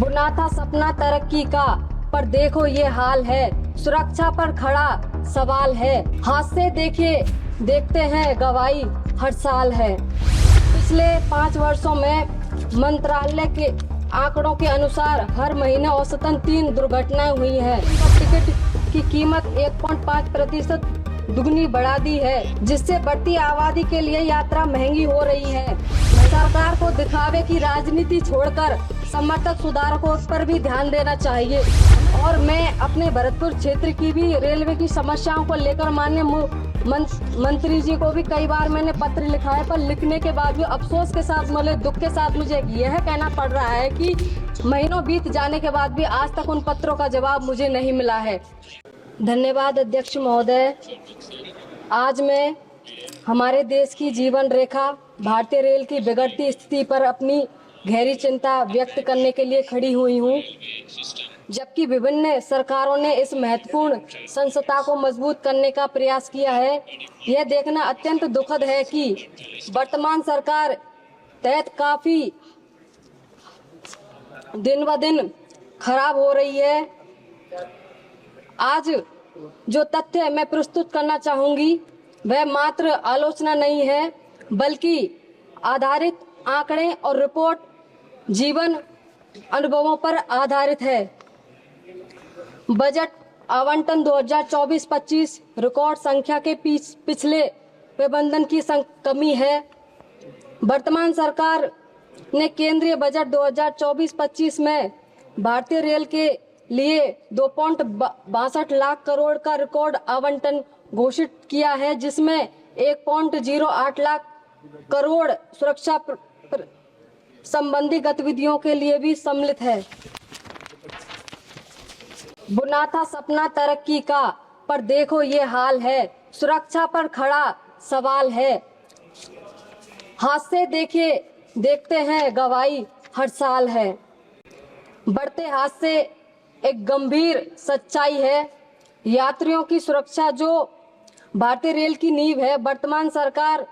बुना था सपना तरक्की का, पर देखो ये हाल है। सुरक्षा पर खड़ा सवाल है। हादसे देखते हैं गवाही हर साल है। पिछले 5 वर्षों में मंत्रालय के आंकड़ों के अनुसार हर महीने औसतन 3 दुर्घटनाएं हुई हैं। टिकट की कीमत 1.5% दुगनी बढ़ा दी है, जिससे बढ़ती आबादी के लिए यात्रा महंगी हो रही है। सरकार को दिखावे की राजनीति छोड़कर समर्थक सुधारकों पर भी ध्यान देना चाहिए। और मैं अपने भरतपुर क्षेत्र की भी रेलवे की समस्याओं को लेकर माननीय मंत्री जी को भी कई बार मैंने पत्र लिखा है, पर लिखने के बाद भी अफसोस के साथ, मतलब दुख के साथ मुझे यह कहना पड़ रहा है कि महीनों बीत जाने के बाद भी आज तक उन पत्रों का जवाब मुझे नहीं मिला है। धन्यवाद अध्यक्ष महोदय। आज मैं हमारे देश की जीवन रेखा भारतीय रेल की बिगड़ती स्थिति पर अपनी गहरी चिंता व्यक्त करने के लिए खड़ी हुई हूँ। जबकि विभिन्न सरकारों ने इस महत्वपूर्ण संस्था को मजबूत करने का प्रयास किया है, यह देखना अत्यंत दुखद है कि वर्तमान सरकार तहत काफी दिन ब दिन खराब हो रही है। आज जो तथ्य मैं प्रस्तुत करना चाहूंगी वह मात्र आलोचना नहीं है, बल्कि आधारित आंकड़े और रिपोर्ट जीवन अनुभवों पर आधारित है। बजट आवंटन 2024-25 रिकॉर्ड संख्या के पिछले प्रबंधन की कमी है। वर्तमान सरकार ने केंद्रीय बजट 2024-25 में भारतीय रेल के लिए 2.62 लाख करोड़ का रिकॉर्ड आवंटन घोषित किया है, जिसमें 1.08 लाख करोड़ सुरक्षा संबंधी गतिविधियों के लिए भी सम्मिलित है। बुना था सपना तरक्की का, पर देखो ये हाल है। सुरक्षा पर खड़ा सवाल है। हादसे देखते हैं गवाही हर साल है। बढ़ते हादसे एक गंभीर सच्चाई है। यात्रियों की सुरक्षा जो भारतीय रेल की नींव है, वर्तमान सरकार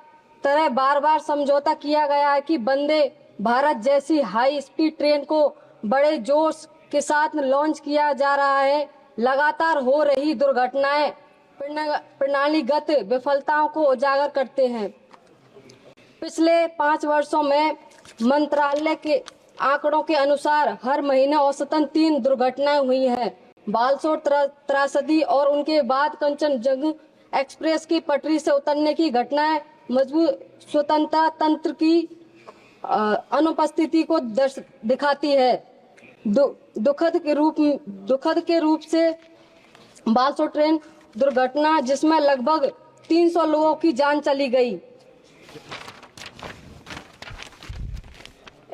तरह बार बार समझौता किया गया है कि वंदे भारत जैसी हाई स्पीड ट्रेन को बड़े जोश के साथ लॉन्च किया जा रहा है। लगातार हो रही दुर्घटनाएं प्रणालीगत विफलताओं को उजागर करते हैं। पिछले 5 वर्षों में मंत्रालय के आंकड़ों के अनुसार हर महीने औसतन 3 दुर्घटनाएं हुई हैं। बालसोर त्रासदी और उनके बाद कंचनजंगा एक्सप्रेस की पटरी से उतरने की घटनाएं मजबूत स्वतंत्रता तंत्र की अनुपस्थिति को दिखाती है। दुखद के रूप से बालसोर ट्रेन दुर्घटना, जिसमें लगभग 300 लोगों की जान चली गई।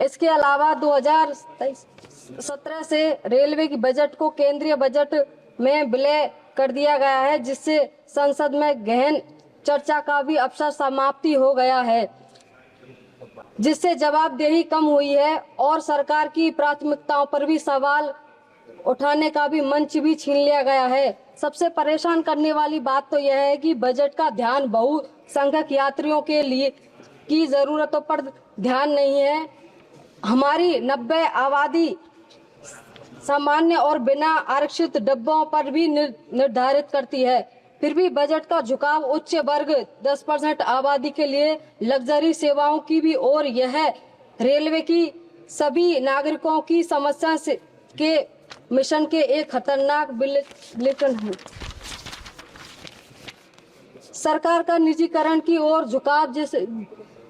इसके अलावा 2017 से रेलवे की बजट को केंद्रीय बजट में विलय कर दिया गया है, जिससे संसद में गहन चर्चा का भी अवसर समाप्ति हो गया है, जिससे जवाबदेही कम हुई है और सरकार की प्राथमिकताओं पर भी सवाल उठाने का भी मंच भी छीन लिया गया है। सबसे परेशान करने वाली बात तो यह है कि बजट का ध्यान बहुसंख्यक यात्रियों के लिए की जरूरतों पर ध्यान नहीं है। हमारी 90 आबादी सामान्य और बिना आरक्षित डब्बों पर भी निर्धारित करती है। फिर भी बजट का झुकाव उच्च वर्ग 10% आबादी के लिए लग्जरी सेवाओं की भी ओर यह रेलवे की सभी नागरिकों की समस्या के मिशन के एक खतरनाक विलेटन है। सरकार का निजीकरण की ओर झुकाव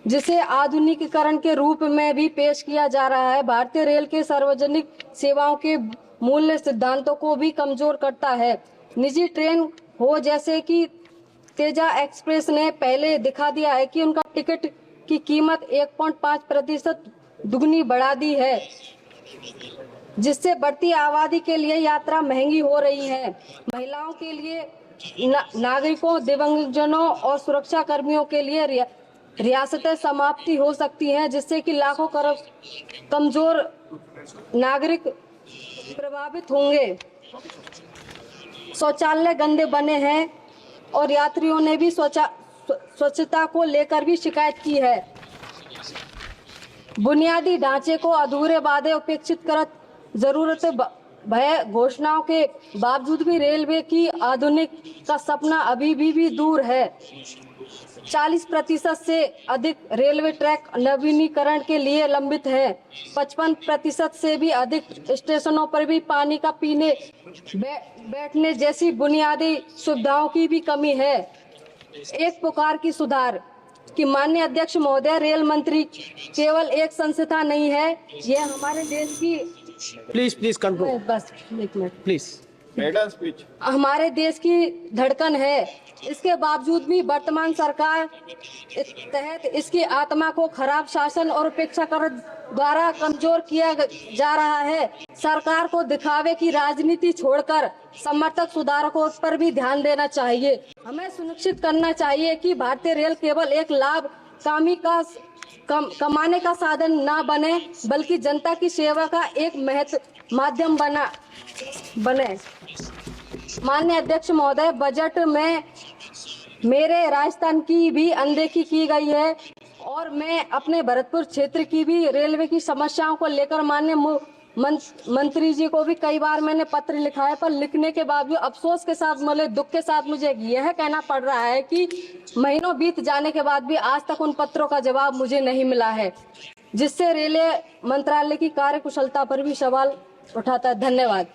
जिसे आधुनिकीकरण के रूप में भी पेश किया जा रहा है, भारतीय रेल के सार्वजनिक सेवाओं के मूल्य सिद्धांतों को भी कमजोर करता है। निजी ट्रेन हो जैसे कि तेजा एक्सप्रेस ने पहले दिखा दिया है कि उनका टिकट की कीमत 1.5% दुगनी बढ़ा दी है, जिससे बढ़ती आबादी के लिए यात्रा महंगी हो रही है। महिलाओं के लिए, नागरिकों, दिव्यांगजनों और सुरक्षा कर्मियों के लिए रियासतें समाप्ति हो सकती हैं, जिससे कि लाखों कमजोर नागरिक प्रभावित होंगे। शौचालय गंदे बने हैं और यात्रियों ने भी स्वच्छता को लेकर भी शिकायत की है। बुनियादी ढांचे को अधूरे वादे उपेक्षित कर जरूरत भय घोषणाओं के बावजूद भी रेलवे की आधुनिक का सपना अभी भी दूर है। 40% से अधिक रेलवे ट्रैक नवीनीकरण के लिए लंबित है। 55% से भी अधिक स्टेशनों पर भी पानी का पीने बैठने जैसी बुनियादी सुविधाओं की भी कमी है। एक पुकार की सुधार कि माननीय अध्यक्ष महोदय, रेल मंत्री केवल एक संस्था नहीं है, यह हमारे देश की प्लीज कंट्रोल। बस एक मिनट प्लीज मैडम स्पीच। हमारे देश की धड़कन है। इसके बावजूद भी वर्तमान सरकार तहत इसकी आत्मा को खराब शासन और उपेक्षा कर द्वारा कमजोर किया जा रहा है। सरकार को दिखावे की राजनीति छोड़कर समर्थक सुधारकों पर भी ध्यान देना चाहिए। हमें सुनिश्चित करना चाहिए कि भारतीय रेल केवल एक लाभ कमाने का साधन ना बने, बल्कि जनता की सेवा का एक माध्यम बने। माननीय अध्यक्ष महोदय, बजट में मेरे राजस्थान की भी अनदेखी की गई है और मैं अपने भरतपुर क्षेत्र की भी रेलवे की समस्याओं को लेकर माननीय मंत्री जी को भी कई बार मैंने पत्र लिखा है, पर लिखने के बाद भी अफसोस के साथ, मतलब दुख के साथ मुझे यह कहना पड़ रहा है कि महीनों बीत जाने के बाद भी आज तक उन पत्रों का जवाब मुझे नहीं मिला है, जिससे रेलवे मंत्रालय की कार्यकुशलता पर भी सवाल उठाता है। धन्यवाद।